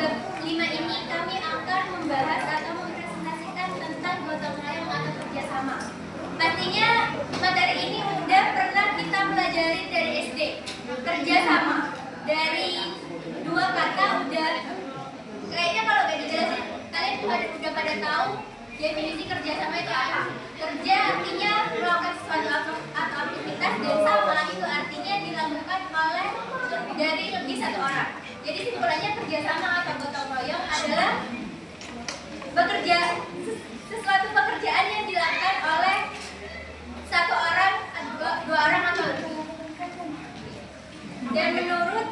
bab 5 ini kami akan membahas atau mempresentasikan tentang gotong royong atau kerjasama. Pastinya materi ini udah pernah kita pelajari dari SD. Kerjasama dari dua kata udah kayaknya kalau gak dijelasin kalian udah pada tahu definisi kerjasama itu apa. Kerja artinya melakukan sesuatu atau aktivitas, dan sama itu artinya dilakukan oleh dari lebih satu orang. Jadi simpulannya kerjasama atau gotong royong adalah sesuatu pekerjaan yang dilakukan oleh satu orang, dua orang atau lebih. Dan menurut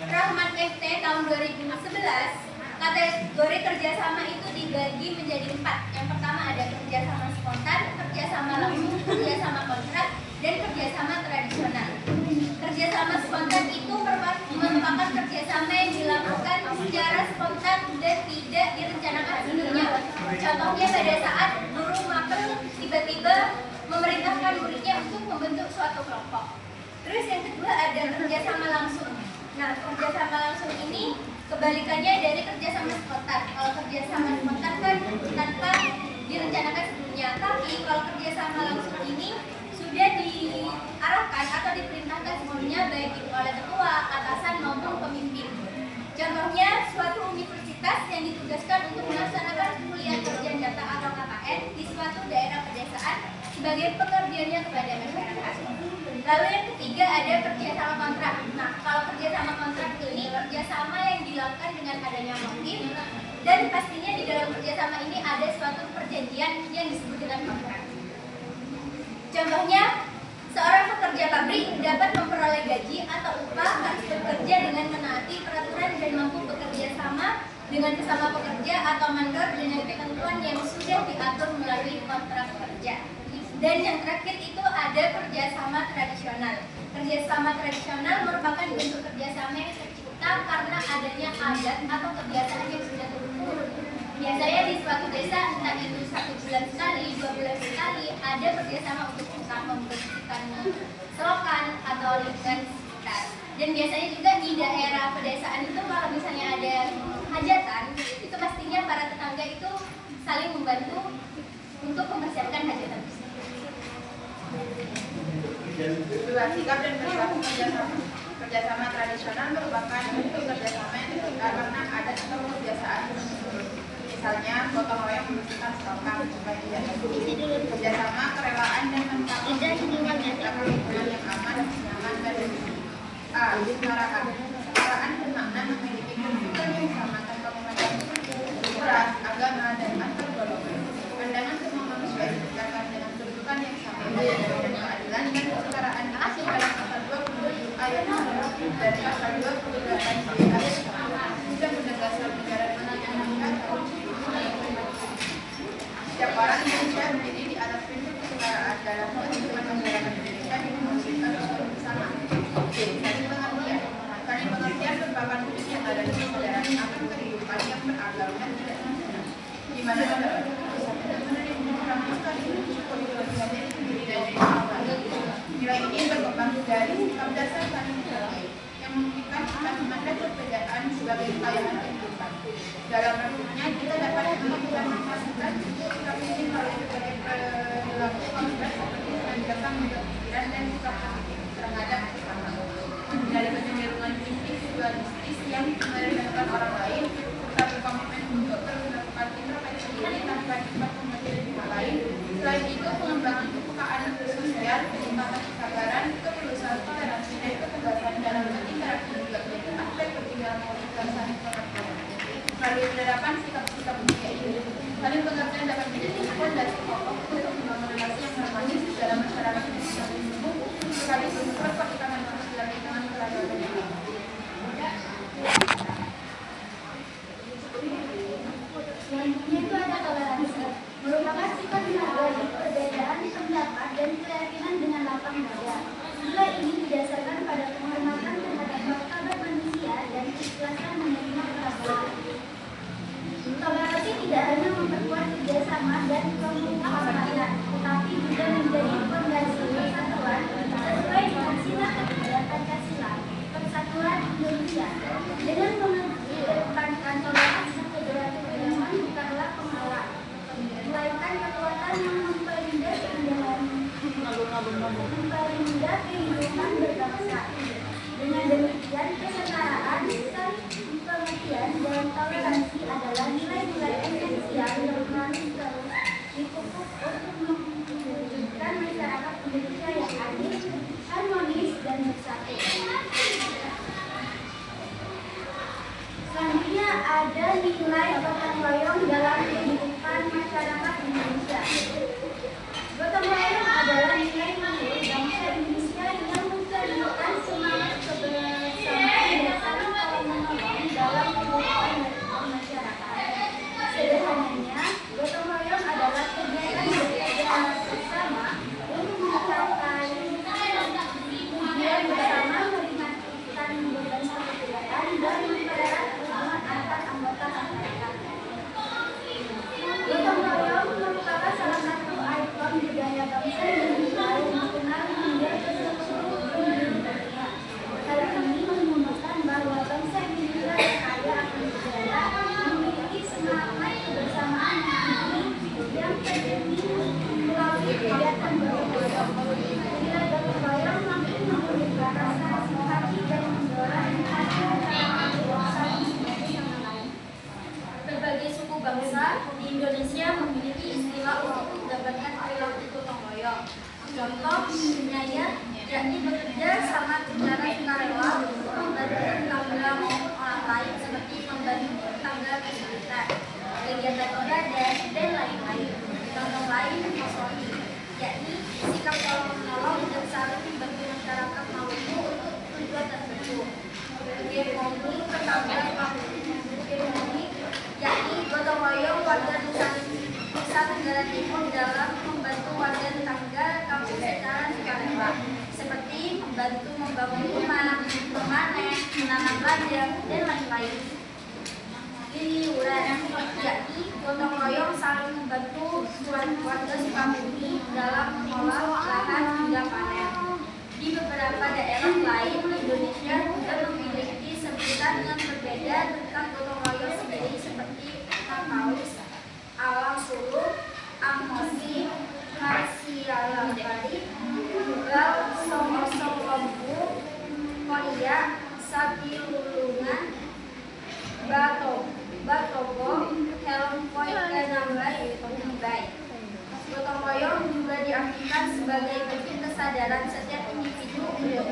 Rahman FT tahun 2011, kategori kerjasama itu dibagi menjadi 4. Yang pertama ada kerjasama spontan, kerjasama langsung, kerjasama kontrak, dan kerjasama tradisional. Kerjasama spontan itu merupakan kerjasama yang dilakukan secara spontan dan tidak direncanakan sebelumnya. Contohnya pada saat guru mapel tiba-tiba memerintahkan muridnya untuk membentuk suatu kelompok. Terus yang kedua ada kerjasama langsung. Nah, kerjasama langsung ini kebalikannya dari kerjasama spontan. Kalau kerjasama spontan kan tanpa direncanakan sebelumnya. Tapi kalau kerjasama langsung ini sudah diarahkan atau diperintahkan sebelumnya, baik itu oleh ketua, atasan maupun pemimpin. Contohnya suatu universitas yang ditugaskan untuk melaksanakan kuliah kerja data atau KKN di suatu daerah pedesaan sebagai pengabdiannya kepada masyarakat. Lalu yang ketiga ada kerjasama kontrak. Nah, kalau kerjasama kontrak ini kerjasama yang dilakukan dengan adanya motif, dan pastinya di dalam kerjasama ini ada suatu perjanjian yang disebut dengan kontrak. Contohnya, seorang pekerja pabrik dapat memperoleh gaji atau upah harus bekerja dengan menaati peraturan dan mampu bekerja sama dengan sesama pekerja atau mandor dengan ketentuan yang sudah diatur melalui kontrak kerja. Dan yang terakhir itu ada kerjasama tradisional. Kerjasama tradisional merupakan bentuk kerjasama yang tercipta karena adanya adat atau kebiasaan yang sudah turun-temurun. Biasanya di suatu desa, entah itu 1 bulan sekali, 2 bulan sekali, ada kerjasama untuk membersihkan selokan atau lingkungan sekitar. Dan biasanya juga di daerah pedesaan itu kalau misalnya ada hajatan, itu pastinya para tetangga itu saling membantu untuk mempersiapkan hajatan tersebut. Sikap dan perilaku kerjasama tradisional merupakan bentuk kerjasama yang tercipta karena adat atau kebiasaan. Misalnya, gotong royong membersihkan selokan supaya tidak terjadi. Kerjasama, kerelaan dan manfaat menciptakan lingkungan yang aman, nyaman dan bersih. A. Kesetaraan. Kesetaraan bermakna memiliki kedudukan yang sama tanpa memandang ras, agama, dan antar golongan. Pandangan semua manusia diciptakan dengan kedudukan yang sama dan keadilan dan kesetaraan diatur dalam pasal 27 ayat 1 dan pasal 28 ayat 1 Undang-Undang Dasar Negara Republik Indonesia. Setiap orang Indonesia berdiri di atas prinsip kesetaraan dalam kehidupan masyarakat Indonesia yang mewujudkan suatu bersama. Saling pengertian merupakan wujud yang ada di kesadaran akan kehidupan yang beragam dan tidak nasional, di mana ada nilai ini berkembang dari sikap dasar saling menghargai yang memungkinkan kita memandang perbedaan sebagai kekayaan kehidupan. Dalam bentuknya kita dapat mengimplementasikan sikap ini melalui berbagai perilaku konkret seperti menjaga pikiran dan sikap positif terhadap sesama. Dari kecenderungan individualistis yang merendahkan orang lain, serta berkomitmen untuk terus melakukan introspeksi diri tanpa cepat memilih hal lain. Selain itu, pengembangan kepekaan sosial, peningkatan kesabaran, ketulusan, toleransi, dan ketegasan dalam berinteraksi juga menjadi aspek penting dalam mewujudkan saling pengertian. Melalui penerapan sikap-sikap mulia ini, saling pengertian dapat menjadi fondasi pokok untuk membangun relasi yang harmonis dalam masyarakat yang saling mendukung, sekaligus memperkuat ikatan sosial di tengah keragaman yang ada. Selanjutnya itu ada toleransi, merupakan sifat menghargai perbedaan pendapat dan keyakinan dengan lapang dada. Nilai ini didasarkan pada penghormatan terhadap martabat manusia dan keikhlasan menerima perbedaan. Toleransi tidak hanya memperkuat kerjasama dan kelompok tetapi juga menjadi fondasi persatuan sesuai dengan sila nilai gotong royong dalam kehidupan masyarakat Indonesia. Gotong royong adalah nilai luhur bangsa Indonesia yang mencerminkan semangat kebersamaan dan saling tolong-menolong dalam kehidupan masyarakat. Sederhananya, gotong royong adalah kegiatan bekerja bersama untuk mencapai tujuan bersama, meringankan beban pekerjaan dan mempererat hubungan antar anggota masyarakat. Gotong royong merupakan salah satu ikon budaya bangsa Indonesia yang dikenal hingga ke seluruh dunia. Hal ini menunjukkan bahwa bangsa Indonesia yang kaya akan budaya memiliki semangat kebersamaan yang terjadi melalui kegiatan gotong royong. Nilai gotong royong mampu memberikan rasa simpati dan mendorong berbagai suku bangsa di Indonesia memiliki istilah untuk mendapatkan perilaku gotong royong. Contoh misalnya, yakni bekerja sama secara sukarela untuk membantu tetangga maupun orang lain seperti membantu tetangga kesulitan, kegiatan ibadah dan lain-lain. Contoh lain ekonomi, yakni sikap tolong menolong dan saling membantu masyarakat Maluku untuk tujuan tertentu. Ekonomi tetangga ekonomi, yakni gotong royong warga Nusa Tenggara Timur dalam membantu warga tetangga kampung secara sukarela, seperti membantu membangun rumah, memanen, menanam ladang, dan lain-lain. Liuran, yakni gotong royong saling membantu warga Sukabumi dalam mengolah lahan hingga panen. Di beberapa daerah lain Indonesia juga memiliki sebutan yang berbeda tentang gotong royong sendiri seperti Paus, Alam Sulu, Amosi, Harsialabari, Tugal, Song Lembu, Korea, Sabilulungan, Batogo, Helm Point, dan Nambai. Gotong royong juga diartikan sebagai bentuk kesadaran setiap individu untuk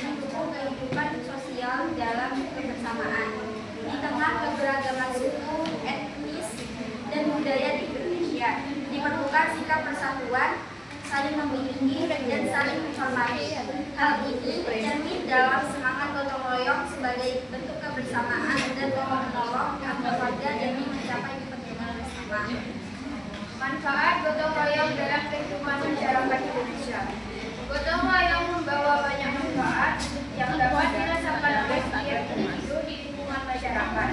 mendukung kehidupan sosial dalam kebersamaan. Di tengah keberagaman suku, etnis, dan budaya di Indonesia, diperlukan sikap persatuan, saling memiliki, dan saling menghormati. Hal ini tercermin dalam semangat gotong royong sebagai bentuk kebersamaan dan tolong-menolong antar warga demi mencapai kepentingan bersama. Manfaat gotong royong dalam kehidupan masyarakat Indonesia. Gotong royong membawa banyak manfaat yang dapat dirasakan oleh setiap individu di lingkungan masyarakat.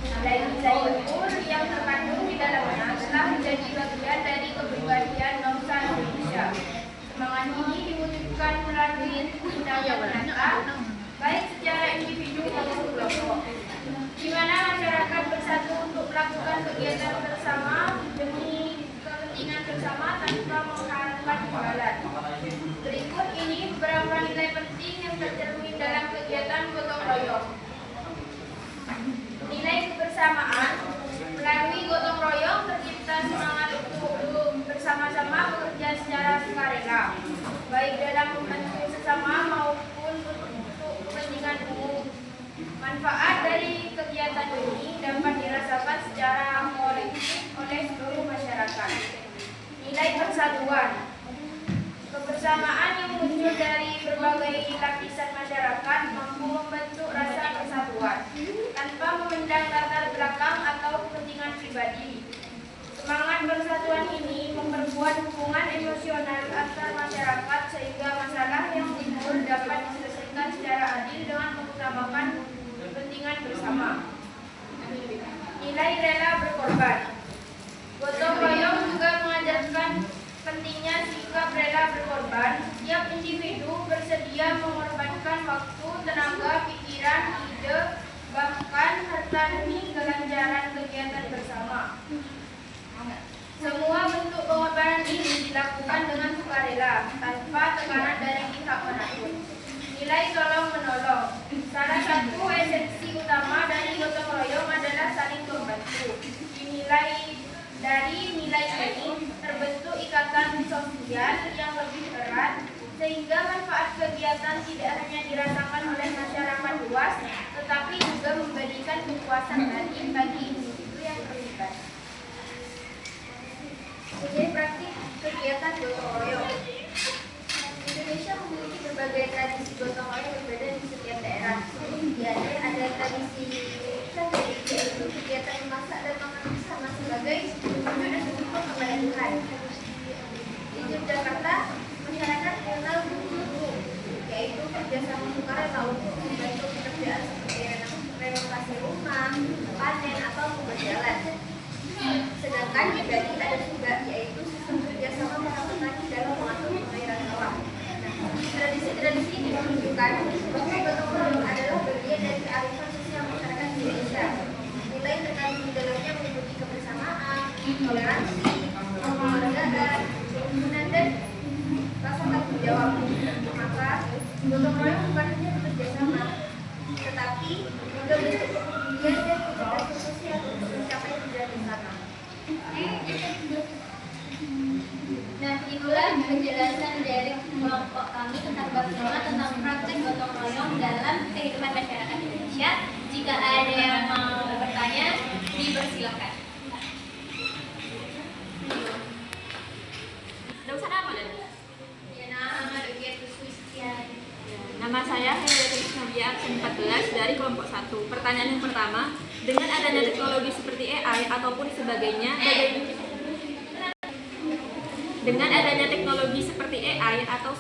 Nilai-nilai luhur yang terkandung di dalamnya telah menjadi bagian dari kepribadian bangsa Indonesia. Semangat ini diwujudkan melalui tindakan nyata, baik secara individu maupun kelompok, di mana masyarakat bersatu untuk melakukan kegiatan bersama demi kepentingan bersama tanpa mengharapkan imbalan. Berikut ini beberapa nilai penting yang tercermin dalam kegiatan gotong royong. Nilai kebersamaan. Melalui gotong royong tercipta semangat untuk bersama-sama bekerja secara sukarela, baik dalam membantu sesama maupun untuk kepentingan umum. Manfaat dari kegiatan ini dapat dirasakan secara kolektif oleh seluruh masyarakat. Nilai persatuan. Kebersamaan yang muncul dari berbagai lapisan masyarakat mampu membentuk rasa persatuan tanpa memandang latar belakang atau kepentingan pribadi. Semangat persatuan ini memperkuat hubungan emosional antar masyarakat sehingga masalah yang timbul dapat diselesaikan secara adil dengan mengutamakan kepentingan bersama. Nilai rela berkorban. Gotong royong juga mengajarkan pentingnya sikap rela berkorban. Setiap individu bersedia mengorbankan waktu, tenaga, pikiran, ide, bahkan harta demi kelancaran kegiatan bersama. Semua bentuk pengorbanan ini dilakukan dengan sukarela, tanpa tekanan dari pihak manapun. Nilai tolong-menolong. Salah satu esensi utama dari gotong royong adalah saling membantu. Dari nilai ini terbentuk ikatan sosial yang lebih erat, sehingga manfaat kegiatan tidak hanya dirasakan oleh masyarakat luas, tetapi juga memberikan kepuasan batin bagi gotong royong. Indonesia memiliki berbagai tradisi gotong royong berbeda di setiap daerah. Ya, ada tradisi yaitu kegiatan memasak dan makan bersama sebagai wujud dan syukur kepada Tuhan. Di Yogyakarta, masyarakat mengenal buku, yaitu kerjasama sukarela untuk membantu pekerjaan seperti renovasi rumah, panen atau membuat jalan. Sedangkan di Bali ada juga, yaitu sistem kerjasama para petani dalam mengatur pengairan sawah. Tradisi-tradisi ini menunjukkan bahwa gotong royong adalah bagian dari kearifan sosial masyarakat Indonesia. Nilai terkandung di dalamnya meliputi kebersamaan, toleransi, kekeluargaan, kerukunan dan rasa tanggung jawab. Maka gotong royong bukan hanya bekerja sama, tetapi juga bentuk kepedulian dan kecerdasan sosial untuk mencapai tujuan bersama. Nah, itulah penjelasan dari kelompok kami tentang bab 5 tentang praktek gotong royong dalam kehidupan masyarakat Indonesia. Jika ada yang mau bertanya, dipersilakan. Dosen apa dan? Ya, nama Dr. Susian. Nama saya Henrietta Nabia, absen 14 dari kelompok 1. Pertanyaan yang pertama, dengan adanya teknologi seperti AI ataupun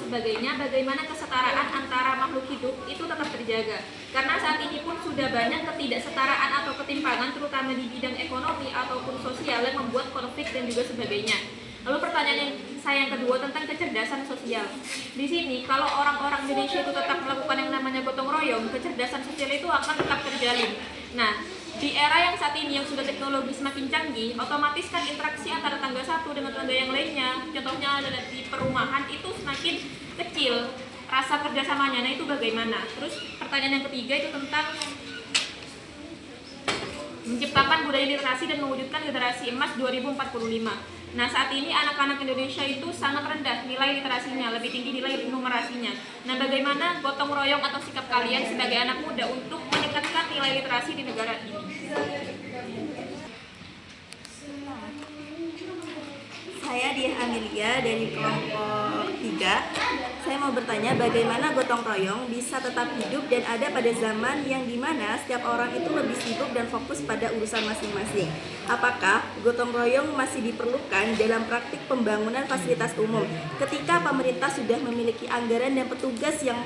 sebagainya, bagaimana kesetaraan antara makhluk hidup itu tetap terjaga? Karena saat ini pun sudah banyak ketidaksetaraan atau ketimpangan terutama di bidang ekonomi ataupun sosial yang membuat konflik dan juga sebagainya. Lalu pertanyaan yang saya yang kedua tentang kecerdasan sosial. Di sini kalau orang-orang Indonesia itu tetap melakukan yang namanya gotong royong, kecerdasan sosial itu akan tetap terjalin. Nah, di era yang saat ini yang sudah teknologi semakin canggih, otomatis kan interaksi antara tangga satu dengan tangga yang lainnya, contohnya adalah di perumahan itu semakin kecil. Rasa kerjasamanya, nah itu bagaimana? Terus pertanyaan yang ketiga itu tentang menciptakan budaya literasi dan mewujudkan literasi emas 2045. Nah, saat ini anak-anak Indonesia itu sangat rendah nilai literasinya, lebih tinggi nilai numerasinya. Nah, bagaimana gotong royong atau sikap kalian sebagai anak muda untuk meningkatkan nilai literasi di negara ini? Saya Diah Amelia dari kelompok 3. Saya mau bertanya bagaimana gotong royong bisa tetap hidup dan ada pada zaman yang dimana setiap orang itu lebih sibuk dan fokus pada urusan masing-masing. Apakah gotong royong masih diperlukan dalam praktik pembangunan fasilitas umum ketika pemerintah sudah memiliki anggaran dan petugas yang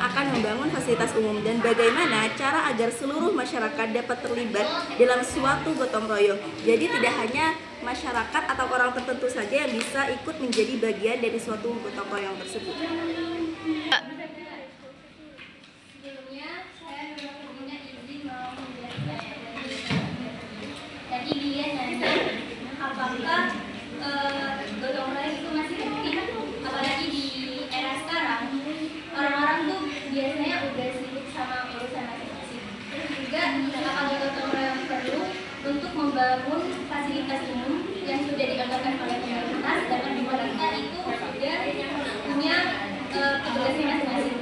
akan membangun fasilitas umum, dan bagaimana cara agar seluruh masyarakat dapat terlibat dalam suatu gotong royong? Jadi tidak hanya masyarakat atau orang tertentu saja yang bisa ikut menjadi bagian dari suatu gotong royong tersebut. Sebelumnya saya punya izin mau menjelaskan. Tadi dia nanya apakah gotong royong itu masih penting, apalagi di era sekarang. Orang-orang tuh biasanya udah sibuk sama urusan masing-masing. Terus juga apakah gotong royong perlu untuk membangun fasilitas umum yang sudah dianggarkan oleh pemerintah, sedangkan pemerintah itu sudah punya petugasnya masing-masing.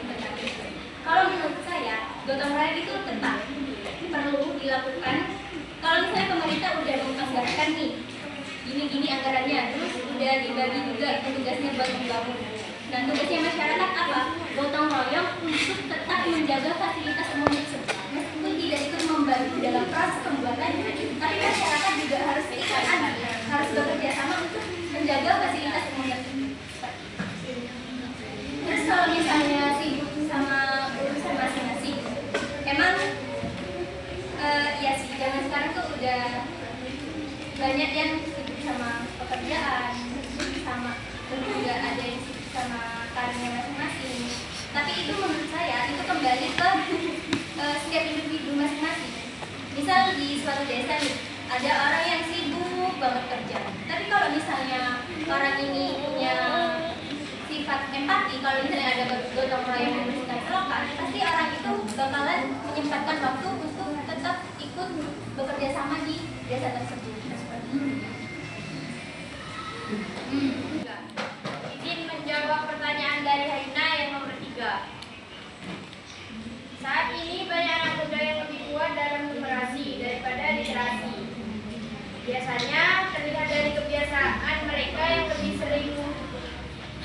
Kalau menurut saya, gotong royong itu tetap perlu dilakukan. Kalau misalnya pemerintah udah menganggarkan nih, gini-gini anggarannya, terus udah dibagi juga petugasnya buat membangun. Dan tugasnya masyarakat apa? Gotong royong untuk tetap menjaga fasilitas umum tersebut. Meskipun tidak ikut membantu dalam proses pembuatannya, tapi masyarakat juga harus ikut andil, harus bekerja sama untuk menjaga fasilitas umum tersebut. Terus kalau misalnya sibuk sama urusan masing-masing, emang ya sih, zaman sekarang tuh udah banyak yang sibuk sama pekerjaan, sama juga ada yang sibuk sama karirnya masing-masing. Tapi itu menurut saya itu kembali ke setiap individu masing-masing. Misal di suatu desa nih, ada orang yang sibuk banget kerja. Tapi kalau misalnya orang ini punya sifat empati, kalau misalnya ada gotong royong yang bersifat lokal, pasti orang itu bakalan menyempatkan waktu untuk tetap ikut bekerja sama di desa tersebut. Izin menjawab pertanyaan dari Haina yang nomor 3. Saat ini banyak anak muda yang lebih kuat dalam numerasi daripada literasi. Biasanya terlihat dari kebiasaan mereka yang lebih sering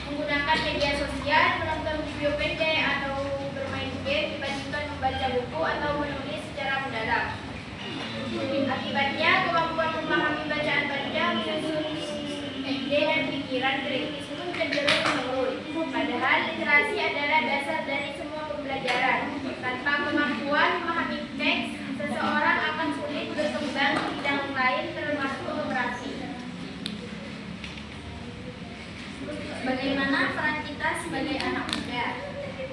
menggunakan media sosial, menonton video pendek atau bermain game dibandingkan membaca buku atau menulis secara mendalam. Akibatnya, kemampuan memahami bacaan panjang, menyusun ide dan pikiran kritis pun cenderung menurun. Padahal literasi adalah dasar dari semua pembelajaran. Tanpa kemampuan memahami teks, seseorang akan sulit berkembang di bidang lain termasuk operasi. Bagaimana peran kita sebagai anak muda?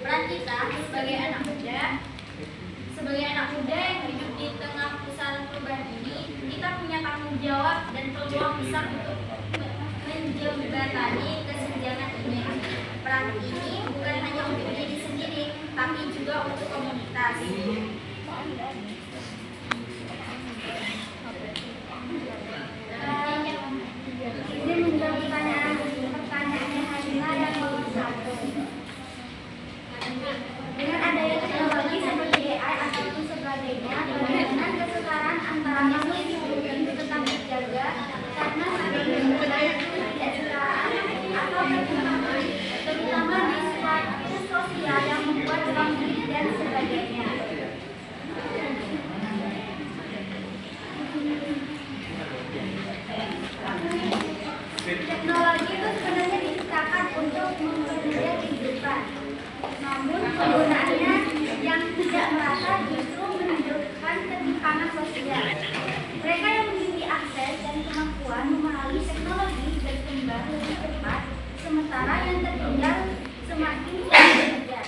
Peran kita sebagai anak muda yang hidup di tengah pusaran perubahan ini, kita punya tanggung jawab dan peluang besar untuk menjembatani kesenjangan ini. Peran ini bukan hanya untuk diri sendiri, tapi juga untuk komunitas. Ini menjawab pertanyaannya Halina yang nomor 1. Dengan adanya teknologi seperti AI ataupun sebagainya, bagaimana kesetaraan antara makhluk hidup itu tetap dijaga karena adanya ketidaksetaraan atau ketimpangan, terutama di suatu sosial yang membuat konflik dan sebagainya. Teknologi itu sebenarnya diciptakan untuk mempermudah kehidupan. Namun penggunaannya yang tidak merata justru menunjukkan ketimpangan sosial. Mereka yang memiliki akses dan kemampuan memahami teknologi berkembang lebih cepat, sementara yang tertinggal semakin jauh bekerja.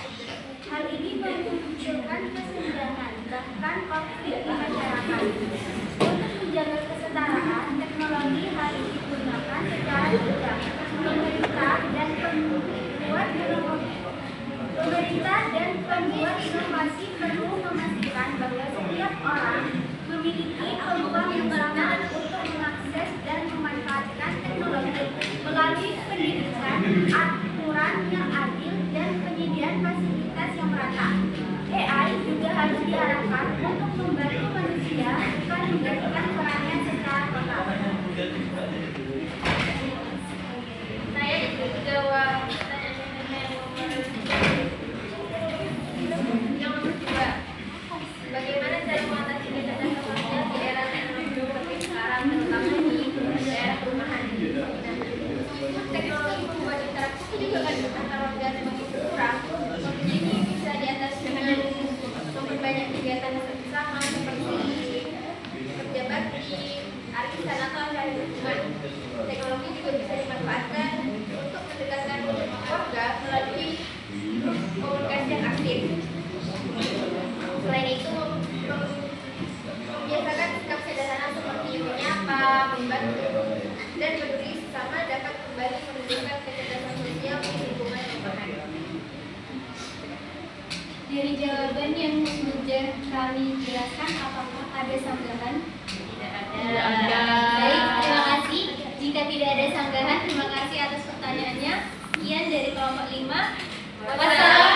Hal ini memunculkan kesenjangan, bahkan konflik di masyarakat. Untuk menjaga kesetaraan, teknologi harus digunakan secara bijak. Pemerintah dan pembuat inovasi perlu memastikan bahwa setiap orang memiliki peluang yang sama untuk mengakses dan memanfaatkan teknologi melalui pendidikan, aturan yang adil, dan penyediaan fasilitas yang merata. AI juga harus diarahkan untuk membantu manusia, bukan menggantikan perannya secara total. Saya jawab yang nomor 2. Bagaimana cara mengatasi keterbatasan sosial di era teknologi seperti sekarang, terutama di daerah perumahan? Teknologi membuat interaksi juga kan antar warga semakin berkurang. Kondisi ini bisa diatasi dengan memperbanyak kegiatan bersama seperti kerja bakti, arisan atau acara hubungan. Teknologi juga bisa dimanfaatkan untuk mendekatkan warga melalui komunikasi yang aktif. Selain itu, membiasakan sikap sederhana seperti menyapa, membantu, dan peduli sesama dapat kembali menunjukkan kecerdasan sosial di lingkungan perumahan. Dari jawaban yang sudah kami jelaskan, apakah ada sanggahan? Tidak Baik, terima kasih. Jika tidak ada sanggahan, terima kasih atas pertanyaannya. Sekian dari kelompok 5. Wassalamualaikum.